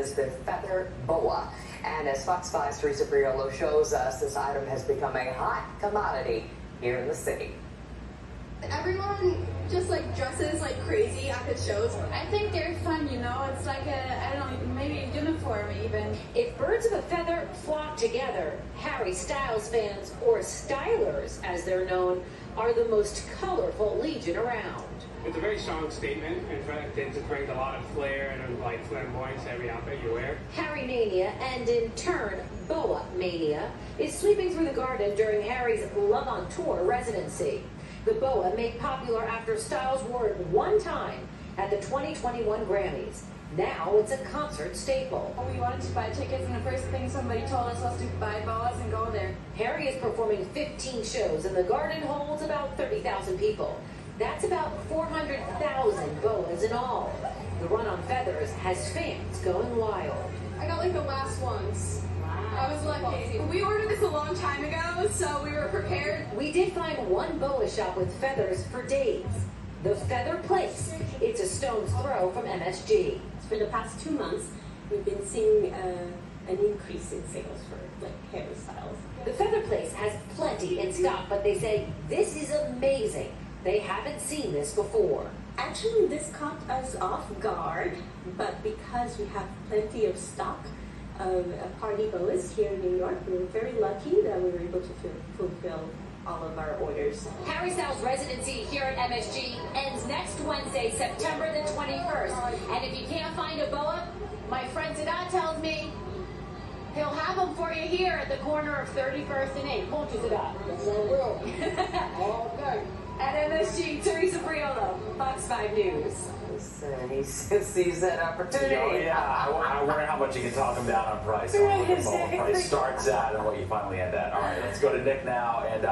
is the feather boa. And as Fox 5's Teresa Briolo shows us, this item has become a hot commodity here in the city. Everyone just like dresses like crazy at his shows. I think they're fun, you know, it's like a, I don't know, maybe a uniform even. If birds of a feather flock together, Harry Styles fans, or stylers as they're known, are the most colorful legion around. It's a very strong statement. In fact, it just brings a lot of flair and like flamboyance to every outfit you wear. Harry Mania, and in turn, Boa Mania, is sweeping through the garden during Harry's Love on Tour residency. The boa made popular after Styles wore it one time at the 2021 Grammys. Now it's a concert staple. We wanted to buy tickets, and the first thing somebody told us was to buy Boas and go there. Harry is performing 15 shows, and the garden holds about 30,000 people. That's about 400,000 boas in all. The run on feathers has fans going wild. I got like the last ones. I was lucky. We ordered this a long time ago, so we were prepared. We did find one boa shop with feathers for days. The Feather Place. It's a stone's throw from MSG. For the past 2 months, we've been seeing an increase in sales for like hairstyles. The Feather Place has plenty in stock, but they say this is amazing. They haven't seen this before. Actually, this caught us off guard, but because we have plenty of stock of party boas here in New York, we were very lucky that we were able to fulfill all of our orders. Harry Styles' residency here at MSG ends next Wednesday, September the 21st. And if you can't find a boa, my friend Sadat tells me he'll have them for you here at the corner of 31st and 8th. Won't you, Sadat? Yes, I will. All day. At MSG, Teresa Briolo, Fox 5 News. He sees that opportunity. Oh, yeah. I wonder how much you can talk them down on price. What the price starts at and what you finally end at. All right, let's go to Nick now. And